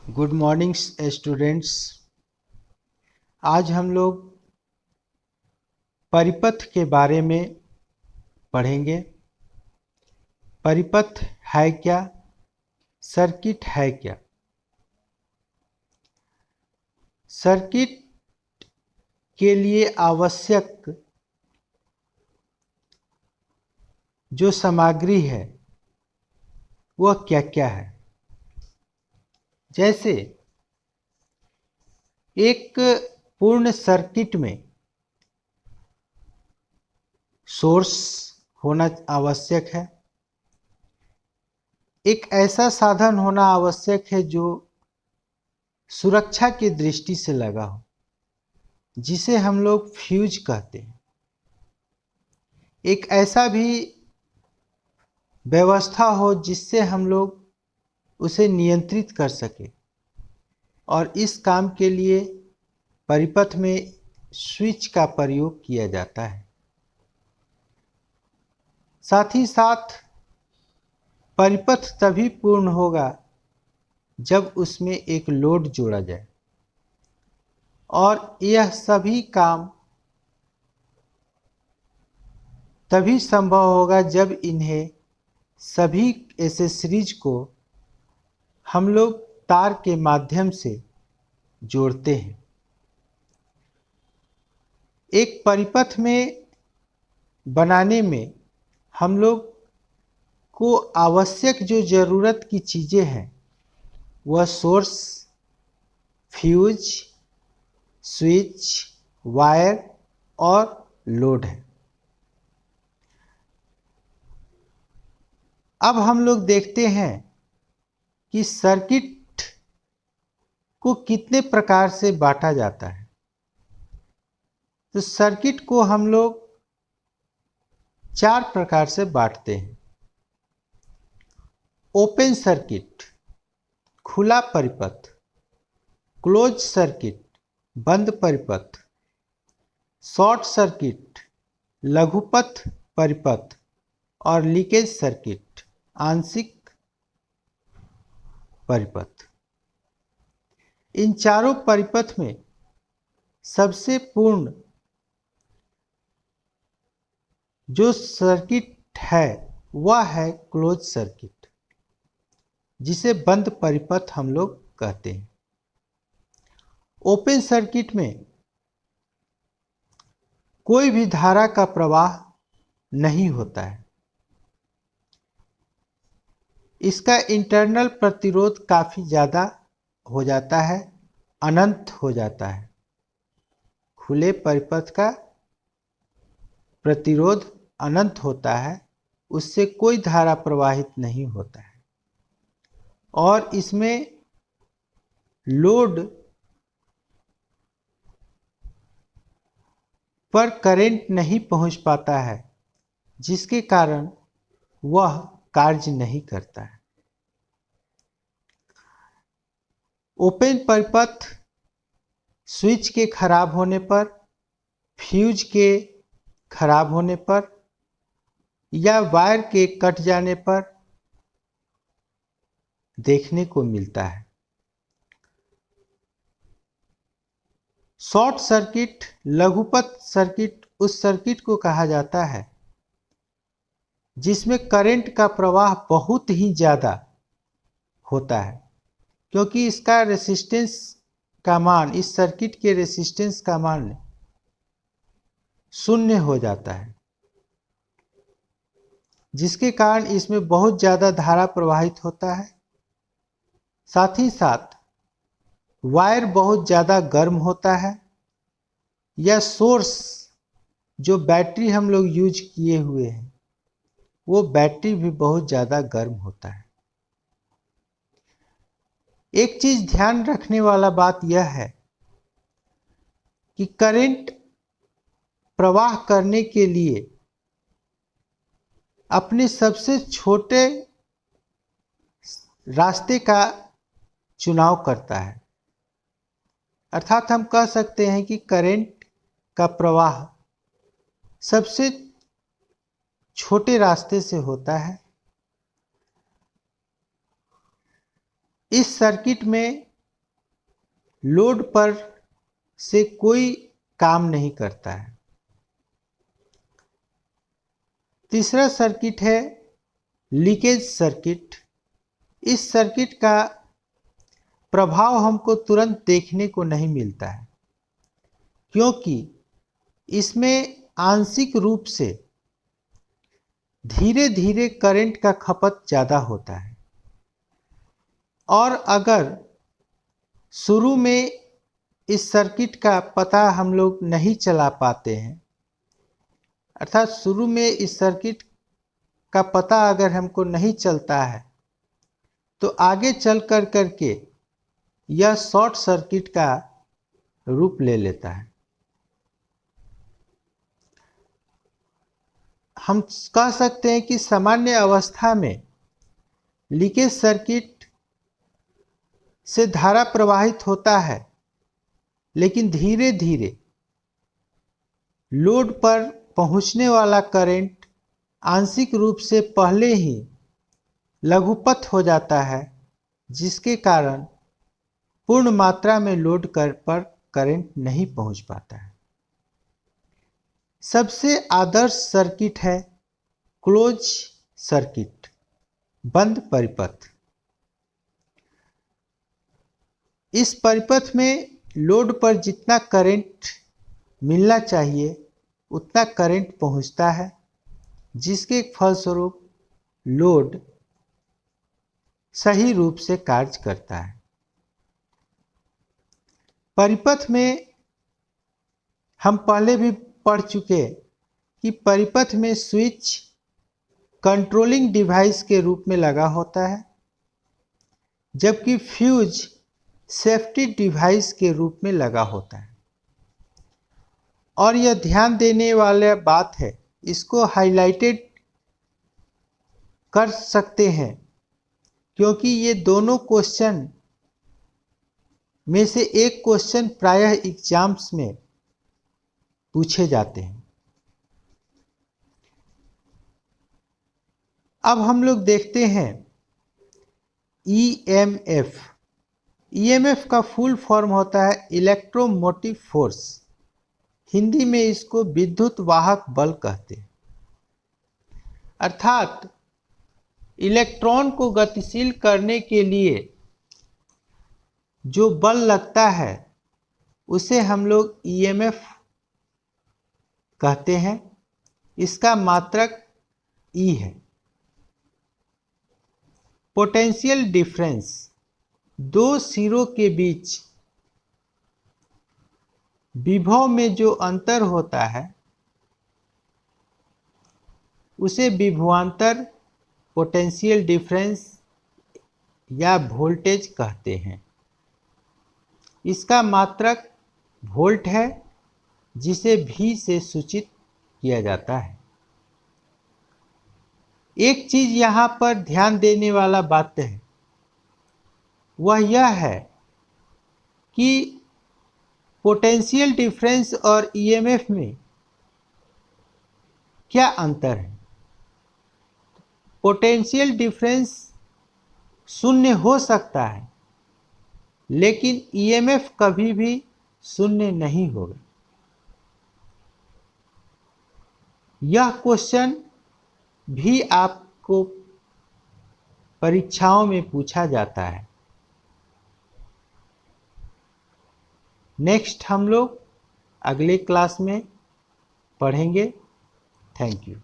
Good morning students. आज हम लोग परिपथ के बारे में पढ़ेंगे। परिपथ है क्या, सर्किट है क्या। सर्किट के लिए आवश्यक जो सामग्री है वह क्या क्या है। जैसे एक पूर्ण सर्किट में सोर्स होना आवश्यक है। एक ऐसा साधन होना आवश्यक है जो सुरक्षा की दृष्टि से लगा हो, जिसे हम लोग फ्यूज कहते हैं। एक ऐसा भी व्यवस्था हो जिससे हम लोग उसे नियंत्रित कर सके, और इस काम के लिए परिपथ में स्विच का प्रयोग किया जाता है। साथ ही साथ परिपथ तभी पूर्ण होगा जब उसमें एक लोड जोड़ा जाए, और यह सभी काम तभी संभव होगा जब इन्हें सभी एसेसरीज को हम लोग तार के माध्यम से जोड़ते हैं। एक परिपथ में बनाने में हम लोग को आवश्यक जो ज़रूरत की चीज़ें हैं वह सोर्स, फ्यूज, स्विच, वायर और लोड है। अब हम लोग देखते हैं कि सर्किट को कितने प्रकार से बांटा जाता है। तो सर्किट को हम लोग 4 प्रकार से बांटते हैं। ओपन सर्किट, खुला परिपथ; क्लोज सर्किट, बंद परिपथ; शॉर्ट सर्किट, लघुपथ परिपथ; और लीकेज सर्किट, आंशिक परिपथ। इन चारों परिपथ में सबसे पूर्ण जो सर्किट है वह है क्लोज सर्किट, जिसे बंद परिपथ हम लोग कहते हैं। ओपन सर्किट में कोई भी धारा का प्रवाह नहीं होता है। इसका इंटरनल प्रतिरोध काफ़ी ज़्यादा हो जाता है, अनंत हो जाता है। खुले परिपथ का प्रतिरोध अनंत होता है, उससे कोई धारा प्रवाहित नहीं होता है, और इसमें लोड पर करंट नहीं पहुंच पाता है, जिसके कारण वह कार्य नहीं करता है। ओपन परिपथ स्विच के खराब होने पर, फ्यूज के खराब होने पर या वायर के कट जाने पर देखने को मिलता है। शॉर्ट सर्किट, लघुपथ सर्किट उस सर्किट को कहा जाता है जिसमें करंट का प्रवाह बहुत ही ज़्यादा होता है, क्योंकि इसका रेसिस्टेंस का मान, इस सर्किट के रेसिस्टेंस का मान शून्य हो जाता है, जिसके कारण इसमें बहुत ज़्यादा धारा प्रवाहित होता है। साथ ही साथ वायर बहुत ज़्यादा गर्म होता है, या सोर्स जो बैटरी हम लोग यूज किए हुए हैं वो बैटरी भी बहुत ज़्यादा गर्म होता है। एक चीज़ ध्यान रखने वाला बात यह है कि करंट प्रवाह करने के लिए अपने सबसे छोटे रास्ते का चुनाव करता है। अर्थात हम कह सकते हैं कि करंट का प्रवाह सबसे छोटे रास्ते से होता है। इस सर्किट में लोड पर से कोई काम नहीं करता है। तीसरा सर्किट है लीकेज सर्किट। इस सर्किट का प्रभाव हमको तुरंत देखने को नहीं मिलता है, क्योंकि इसमें आंशिक रूप से धीरे धीरे करंट का खपत ज़्यादा होता है। और अगर शुरू में इस सर्किट का पता हम लोग नहीं चला पाते हैं, अर्थात शुरू में इस सर्किट का पता अगर हमको नहीं चलता है, तो आगे चल कर करके यह शॉर्ट सर्किट का रूप ले लेता है। हम कह सकते हैं कि सामान्य अवस्था में लीकेज सर्किट से धारा प्रवाहित होता है, लेकिन धीरे धीरे लोड पर पहुंचने वाला करंट आंशिक रूप से पहले ही लघुपथ हो जाता है, जिसके कारण पूर्ण मात्रा में लोड पर करंट नहीं पहुंच पाता है। सबसे आदर्श सर्किट है क्लोज सर्किट, बंद परिपथ। इस परिपथ में लोड पर जितना करंट मिलना चाहिए उतना करंट पहुंचता है, जिसके फलस्वरूप लोड सही रूप से कार्य करता है। परिपथ में हम पहले भी पढ़ चुके कि परिपथ में स्विच कंट्रोलिंग डिवाइस के रूप में लगा होता है, जबकि फ्यूज सेफ्टी डिवाइस के रूप में लगा होता है। और यह ध्यान देने वाला बात है, इसको हाईलाइटेड कर सकते हैं, क्योंकि ये दोनों क्वेश्चन में से एक क्वेश्चन प्रायः एग्जाम्स में पूछे जाते हैं। अब हम लोग देखते हैं ईएमएफ। ईएमएफ का फुल फॉर्म होता है इलेक्ट्रोमोटिव फोर्स। हिंदी में इसको विद्युत वाहक बल कहते हैं। अर्थात इलेक्ट्रॉन को गतिशील करने के लिए जो बल लगता है उसे हम लोग ईएमएफ कहते हैं। इसका मात्रक ई है। पोटेंशियल डिफरेंस, दो सिरों के बीच विभव में जो अंतर होता है उसे विभवांतर, पोटेंशियल डिफरेंस या वोल्टेज कहते हैं। इसका मात्रक वोल्ट है, जिसे V से सूचित किया जाता है। एक चीज यहाँ पर ध्यान देने वाला बात है, वह यह है कि पोटेंशियल डिफरेंस और ईएमएफ में क्या अंतर है। पोटेंशियल डिफरेंस शून्य हो सकता है, लेकिन ईएमएफ कभी भी शून्य नहीं होगा। यह क्वेश्चन भी आपको परीक्षाओं में पूछा जाता है। नेक्स्ट हम लोग अगले क्लास में पढ़ेंगे। Thank you.